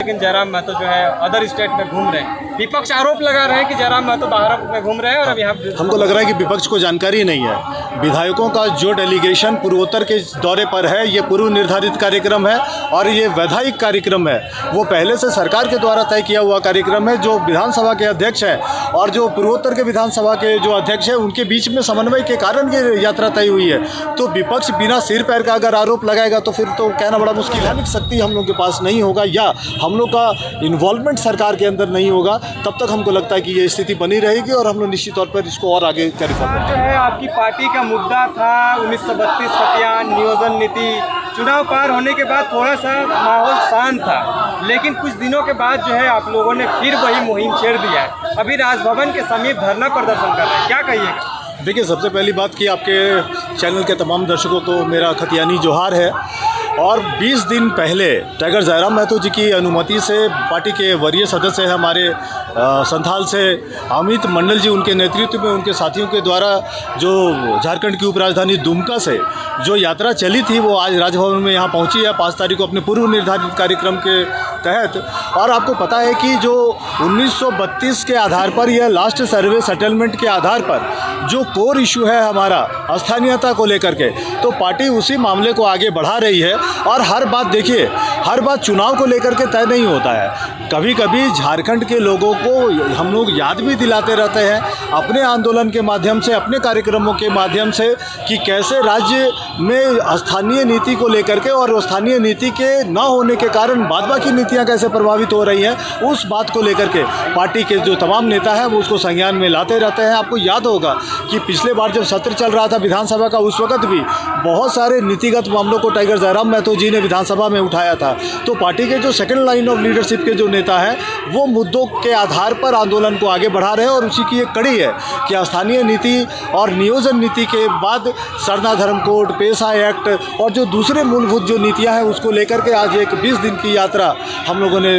लेकिन जयराम महतो जो है अदर स्टेट में घूम रहे हैं। विपक्ष आरोप लगा रहे हैं कि जयराम महतो बाहर में घूम रहे हैं और अब यहाँ हमको लग रहा है कि विपक्ष को जानकारी नहीं है। विधायकों का जो डेलीगेशन पूर्वोत्तर के दौरे पर है, ये पूर्व निर्धारित कार्यक्रम है और ये वैधानिक कार्यक्रम है। वो पहले से सरकार के द्वारा तय किया हुआ कार्यक्रम है। जो विधानसभा के अध्यक्ष हैं और जो पूर्वोत्तर के विधानसभा के जो अध्यक्ष हैं, उनके बीच में समन्वय के कारण ये यात्रा तय हुई है। तो विपक्ष बिना सिर पैर का अगर आरोप लगाएगा तो फिर तो कहना बड़ा मुश्किल है। शक्ति हम लोग के पास नहीं होगा या हम लोग का इन्वॉल्वमेंट सरकार के अंदर नहीं होगा, तब तक हमको लगता है कि ये स्थिति बनी रहेगी और हम लोग निश्चित तौर पर इसको और आगे कैरी फॉरवर्ड जो है आपकी पार्टी का मुद्दा था 1932 खतियान नियोजन नीति। चुनाव पार होने के बाद थोड़ा सा माहौल शांत था, लेकिन कुछ दिनों के बाद जो है आप लोगों ने फिर वही मुहिम छेड़ दिया है। अभी राजभवन के समीप धरना प्रदर्शन कर रहे हैं, क्या कहिएगा? देखिए, सबसे पहली बात कि आपके चैनल के तमाम दर्शकों को मेरा खतियानी जोहार है। और 20 दिन पहले टाइगर जयराम महतो जी की अनुमति से पार्टी के वरीय सदस्य हैं हमारे संथाल से अमित मंडल जी, उनके नेतृत्व में उनके साथियों के द्वारा जो झारखंड की उपराजधानी दुमका से जो यात्रा चली थी वो आज राजभवन में यहाँ पहुँची है 5 तारीख को अपने पूर्व निर्धारित कार्यक्रम के तहत। और आपको पता है कि जो 1932 के आधार पर यह लास्ट सर्वे सेटलमेंट के आधार पर जो कोर इशू है हमारा स्थानीयता को लेकर के, तो पार्टी उसी मामले को आगे बढ़ा रही है। और हर बात देखिए, हर बात चुनाव को लेकर के तय नहीं होता है। कभी कभी झारखंड के लोगों को हम लोग याद भी दिलाते रहते हैं अपने आंदोलन के माध्यम से, अपने कार्यक्रमों के माध्यम से, कि कैसे राज्य में स्थानीय नीति को लेकर के और स्थानीय नीति के न होने के कारण बाद बाकी नीतियाँ कैसे प्रभावित हो रही हैं, उस बात को लेकर के पार्टी के जो तमाम नेता हैं वो उसको संज्ञान में लाते रहते हैं। आपको याद होगा कि पिछले बार जब सत्र चल रहा था विधानसभा का, उस वक्त भी बहुत सारे नीतिगत मामलों को टाइगर जयराम महतो जी ने विधानसभा में उठाया था। तो पार्टी के जो सेकंड लाइन ऑफ लीडरशिप के जो नेता हैं वो मुद्दों के आधार पर आंदोलन को आगे बढ़ा रहे हैं और उसी की एक कड़ी है कि स्थानीय नीति और नियोजन नीति के बाद सरना धर्म कोड, पेशा एक्ट और जो दूसरे मूलभूत जो नीतियां हैं उसको लेकर के आज एक 20 दिन की यात्रा हम लोगों ने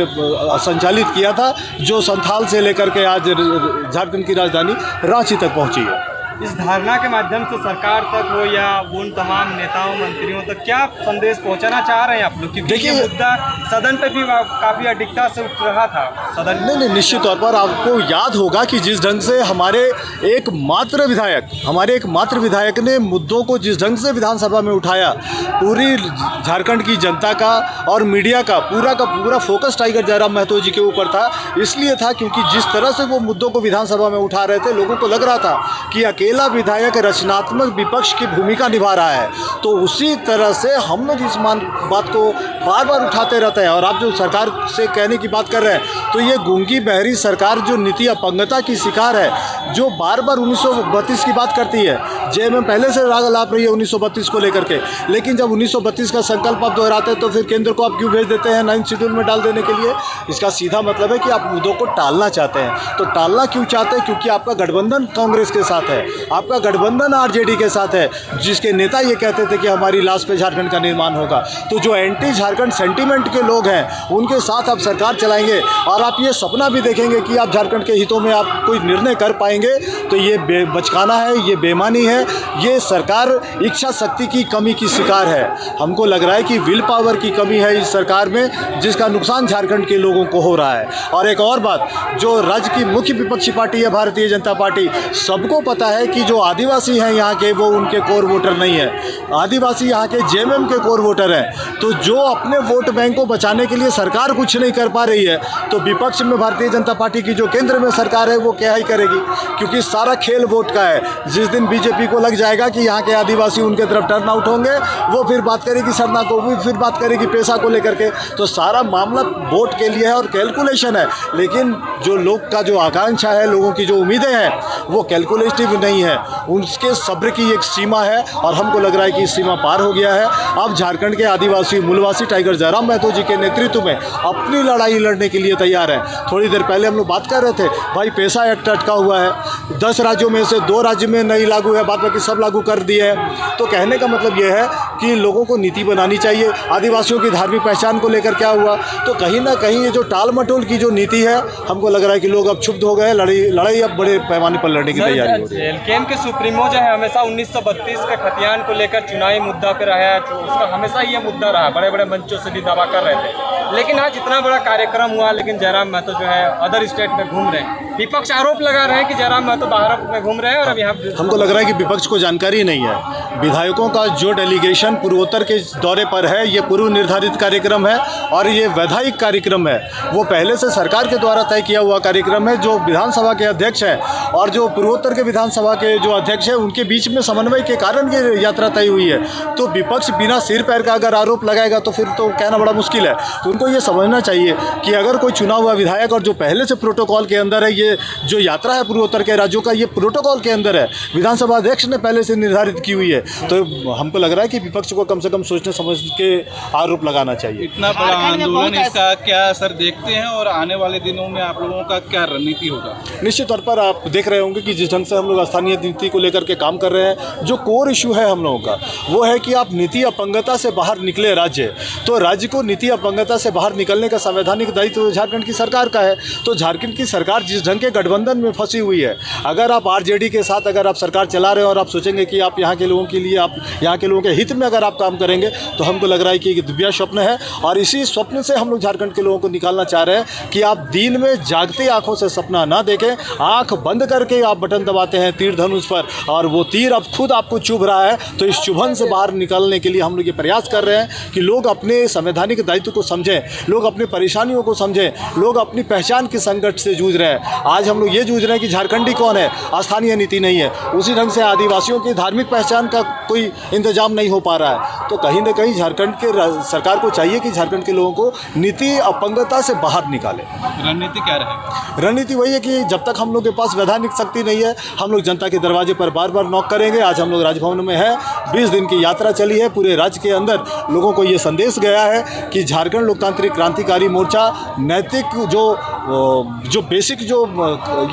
संचालित किया था, जो संथाल से लेकर के आज झारखंड की राजधानी रांची तक पहुंची है। इस धारणा के माध्यम से सरकार तक हो या उन तमाम नेताओं मंत्रियों तक क्या संदेश पहुंचाना चाह रहे हैं आप लोग? क्योंकि ये मुद्दा सदन पे भी काफ़ी अधिकता से उठ रहा था सदन। नहीं, निश्चित तौर पर आपको याद होगा कि जिस ढंग से हमारे एक मात्र विधायक ने मुद्दों को जिस ढंग से विधानसभा में उठाया, पूरी झारखंड की जनता का और मीडिया का पूरा फोकस टाइगर जयराम महतो जी के ऊपर था। इसलिए था क्योंकि जिस तरह से वो मुद्दों को विधानसभा में उठा रहे थे, लोगों को लग रहा था कि अकेला विधायक रचनात्मक विपक्ष की भूमिका निभा रहा है। तो उसी तरह से हम लोग इस बात को बार बार उठाते रहते हैं। और आप जो सरकार से कहने की बात कर रहे हैं, तो ये गूंगी बहरी सरकार जो नीति अपंगता की शिकार है, जो बार बार 1932 की बात करती है। जेएमएम पहले से राग लाप रही है 1932 को लेकर के, लेकिन जब 1932 का संकल्प आप दोहराते हैं तो फिर केंद्र को आप क्यों भेज देते हैं 9th शेड्यूल में डाल देने के लिए? इसका सीधा मतलब है कि आप मुद्दों को टालना चाहते हैं। तो टालना क्यों चाहते हैं? क्योंकि आपका गठबंधन कांग्रेस के साथ है, आपका गठबंधन आरजेडी के साथ है, जिसके नेता ये कहते थे कि हमारी लाश पे झारखंड का निर्माण होगा। तो जो एंटी झारखंड सेंटीमेंट के लोग हैं उनके साथ आप सरकार चलाएंगे और आप ये सपना भी देखेंगे कि आप झारखंड के हितों में आप कोई निर्णय कर पाएंगे, तो ये बचकाना है, ये बेईमानी है। ये सरकार इच्छा शक्ति की कमी की शिकार है। हमको लग रहा है कि विल पावर की कमी है इस सरकार में, जिसका नुकसान झारखंड के लोगों को हो रहा है। और एक और बात, जो राज्य की मुख्य विपक्षी पार्टी है भारतीय जनता पार्टी, सबको पता है कि जो आदिवासी हैं यहाँ के, वो उनके कोर वोटर नहीं है। आदिवासी यहाँ के जेएमएम के कोर वोटर हैं। तो जो अपने वोट बैंक को बचाने के लिए सरकार कुछ नहीं कर पा रही है, तो विपक्ष में भारतीय जनता पार्टी की जो केंद्र में सरकार है वो क्या ही करेगी? क्योंकि सारा खेल वोट का है। जिस दिन बीजेपी को लग जाएगा कि यहाँ के आदिवासी उनके तरफ टर्न आउट होंगे, वो फिर बात करेगी सरना को, वो फिर बात करेगी पेशा को लेकर के। तो सारा मामला वोट के लिए है और कैलकुलेशन है। लेकिन जो लोग का जो आकांक्षा है, लोगों की जो उम्मीदें हैं, वो कैलकुलेटिव नहीं है। उसके सब्र की एक सीमा है और हमको लग रहा है कि सीमा पार हो गया है। अब झारखंड के आदिवासी मूलवासी टाइगर जयराम महतो जी के नेतृत्व में अपनी लड़ाई लड़ने के लिए तैयार हैं। थोड़ी देर पहले हम लोग बात कर रहे थे, भाई पेशा एक्ट अटका हुआ है, 10 राज्यों में से 2 राज्य में नहीं लागू है, बाद बाकी सब लागू कर दिए हैं। तो कहने का मतलब ये है कि लोगों को नीति बनानी चाहिए। आदिवासियों की धार्मिक पहचान को लेकर क्या हुआ? तो कहीं ना कहीं ये जो टाल मटोल की जो नीति है, हमको लग रहा है कि लोग अब क्षुब्ध हो गए। लड़ाई अब बड़े पैमाने पर लड़ने की तैयारी हो रही है। सीपीएम के सुप्रीमो जो है हमेशा 1932 के खतियान को लेकर चुनावी मुद्दा पे रहा है, तो उसका हमेशा ये मुद्दा रहा, बड़े बड़े मंचों से भी दावा कर रहे थे। लेकिन आज इतना बड़ा कार्यक्रम हुआ, लेकिन जयराम महतो जो है अदर स्टेट में घूम रहे हैं। विपक्ष आरोप लगा रहे हैं कि जयराम महतो बाहर में घूम रहे हैं और अब यहाँ हमको लग रहा है कि विपक्ष को जानकारी नहीं है। विधायकों का जो डेलीगेशन पूर्वोत्तर के दौरे पर है, ये पूर्व निर्धारित कार्यक्रम है और ये वैधानिक कार्यक्रम है। वो पहले से सरकार के द्वारा तय किया हुआ कार्यक्रम है। जो विधानसभा के अध्यक्ष हैं और जो पूर्वोत्तर के विधानसभा के जो अध्यक्ष हैं, उनके बीच में समन्वय के कारण ये यात्रा तय हुई है। तो विपक्ष बिना सिर पैर का अगर आरोप लगाएगा तो फिर तो कहना बड़ा मुश्किल है। तो उनको ये समझना चाहिए कि अगर कोई चुना हुआ विधायक और जो पहले से प्रोटोकॉल के अंदर है, ये जो यात्रा है पूर्वोत्तर के राज्यों का, ये प्रोटोकॉल के अंदर है, विधानसभा अध्यक्ष ने पहले से निर्धारित की हुई है। तो हमको लग रहा है कि विपक्ष को कम से कम सोचने समझ के आरोप लगाना चाहिए। इतना बड़ा आंदोलन, इसका क्या असर देखते हैं और आने वाले दिनों में आप लोगों का क्या रणनीति होगा? निश्चित तौर पर आप देख रहे होंगे कि जिस ढंग से हम लोग स्थानीय नीति को लेकर के काम कर रहे हैं, जो कोर इशू है हम लोगों का वो है कि आप नीति अपंगता से बाहर निकले राज्य। तो राज्य को नीति अपंगता से बाहर निकलने का संवैधानिक दायित्व झारखंड की सरकार का है। तो झारखंड की सरकार जिस ढंग के गठबंधन में फंसी हुई है, अगर आप आरजेडी के साथ अगर आप सरकार चला रहे हो और आप सोचेंगे कि आप यहाँ के लोगों के लिए, आप यहाँ के लोगों के हित में अगर आप काम करेंगे, तो हमको लग रहा है कि एक दिव्या स्वप्न है। और इसी स्वप्न से हम लोग झारखंड के लोगों को निकालना चाह रहे हैं कि आप दिन में जागती आंखों से सपना ना देखें। आंख बंद करके आप बटन दबाते हैं तीर धनुष पर और वो तीर अब खुद आपको चुभ रहा है। तो इस चुभन से बाहर निकलने के लिए हम लोग ये प्रयास कर रहे हैं कि लोग अपने संवैधानिक दायित्व को समझें, लोग अपनी परेशानियों को समझें, लोग अपनी पहचान के संकट से जूझ रहे हैं। आज हम लोग ये जूझ रहे हैं कि झारखंडी कौन है, स्थानीय नीति नहीं है। उसी ढंग से आदिवासियों की धार्मिक पहचान का कोई इंतजाम नहीं हो पा रहा है। तो कहीं ना कहीं झारखंड के सरकार को चाहिए कि झारखंड के लोगों को नीति अपंगता से बाहर निकाले। रणनीति क्या रहेगा? रणनीति वही है कि जब तक हम लोग के पास वैधानिक शक्ति नहीं है, हम लोग जनता के दरवाजे पर बार बार नॉक करेंगे। आज हम लोग राजभवन में है, 20 दिन की यात्रा चली है। पूरे राज्य के अंदर लोगों को ये संदेश गया है कि झारखंड लोकतांत्रिक क्रांतिकारी मोर्चा नैतिक जो बेसिक जो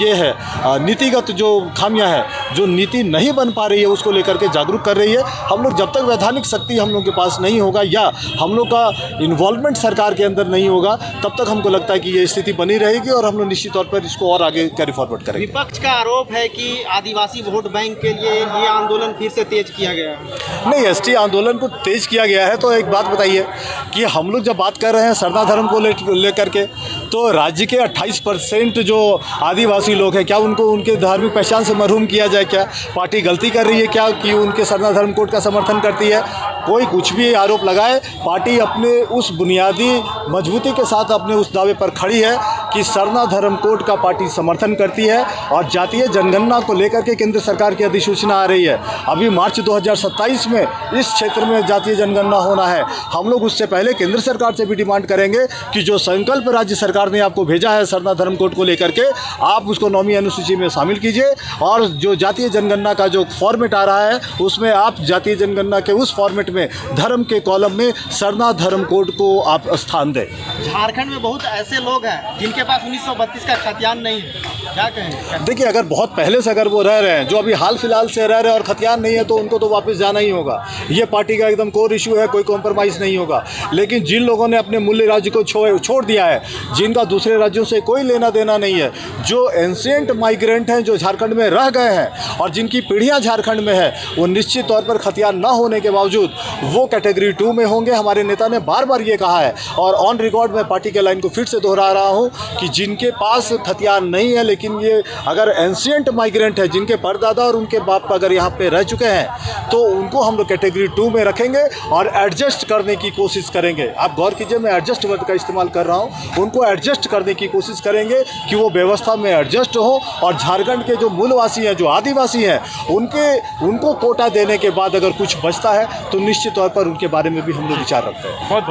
ये है नीतिगत जो खामियां है, जो नीति नहीं बन पा रही है, उसको लेकर के जागरूक कर रही है। हम लोग जब तक वैधानिक शक्ति हम लोग के पास नहीं होगा या हम लोग का इन्वॉल्वमेंट सरकार के अंदर नहीं होगा, तब तक हमको लगता है कि ये स्थिति बनी रहेगी और हम लोग निश्चित तौर पर इसको और आगे कैरी फॉरवर्ड करेंगे। विपक्ष का आरोप है कि आदिवासी वोट बैंक के लिए ये आंदोलन फिर से तेज किया गया है। नहीं, एसटी आंदोलन को तेज किया गया है। तो एक बात बताइए कि हम लोग जब बात कर रहे हैं सरना धर्म को लेकर के, तो राज्य के 28% जो आदिवासी लोग हैं, क्या उनको उनके धार्मिक पहचान से महरूम किया जाए? क्या पार्टी गलती कर रही है क्या कि उनके सरना धर्म कोड का समर्थन करती है? कोई कुछ भी आरोप लगाए, पार्टी अपने उस बुनियादी मजबूती के साथ अपने उस दावे पर खड़ी है कि सरना धर्म कोड का पार्टी समर्थन करती है। और जातीय जनगणना को लेकर के केंद्र सरकार की अधिसूचना आ रही है। अभी मार्च 2027 में इस क्षेत्र में जातीय जनगणना होना है। हम लोग उससे पहले केंद्र सरकार से भी डिमांड करेंगे कि जो संकल्प राज्य सरकार ने आपको भेजा है सरना धर्म कोड को लेकर के, आप उसको 9वीं अनुसूची में शामिल कीजिए और जो जातीय जनगणना का जो फॉर्मेट आ रहा है, उसमें आप जातीय जनगणना के उस फॉर्मेट में धर्म के कॉलम में सरना धर्म कोड को आप स्थान दें। झारखंड में बहुत ऐसे लोग हैं जिनके पास 1932 का खतियान नहीं है, क्या कहें? देखिए, अगर बहुत पहले से अगर वो रह रहे हैं, जो अभी हाल फिलहाल से रह रहे हैं और खतियान नहीं है, तो उनको तो वापस जाना ही होगा। ये पार्टी का एकदम कोर इशू है, कोई कॉम्प्रोमाइज़ नहीं होगा। लेकिन जिन लोगों ने अपने मूल्य राज्य को छोड़ दिया है, जिनका दूसरे राज्यों से कोई लेना देना नहीं है, जो एंशिएंट माइग्रेंट हैं, जो झारखंड में रह गए हैं और जिनकी पीढ़ियाँ झारखंड में है, वो निश्चित तौर पर खतियान ना होने के बावजूद वो कैटेगरी 2 में होंगे। हमारे नेता ने बार बार ये कहा है और ऑन रिकॉर्ड में पार्टी के लाइन को फिर से दोहरा रहा हूँ कि जिनके पास खतियान नहीं है, लेकिन ये अगर एंशिएंट माइग्रेंट है, जिनके परदादा और उनके बाप अगर यहाँ पे रह चुके हैं, तो उनको हम लोग कैटेगरी 2 में रखेंगे और एडजस्ट करने की कोशिश करेंगे। आप गौर कीजिए, मैं एडजस्ट वर्ड का इस्तेमाल कर रहा हूँ। उनको एडजस्ट करने की कोशिश करेंगे कि वो व्यवस्था में एडजस्ट हो और झारखंड के जो मूलवासी हैं, जो आदिवासी हैं, उनको कोटा देने के बाद अगर कुछ बचता है तो निश्चित तौर पर उनके बारे में भी हम लोग विचार रखते हैं। बहुत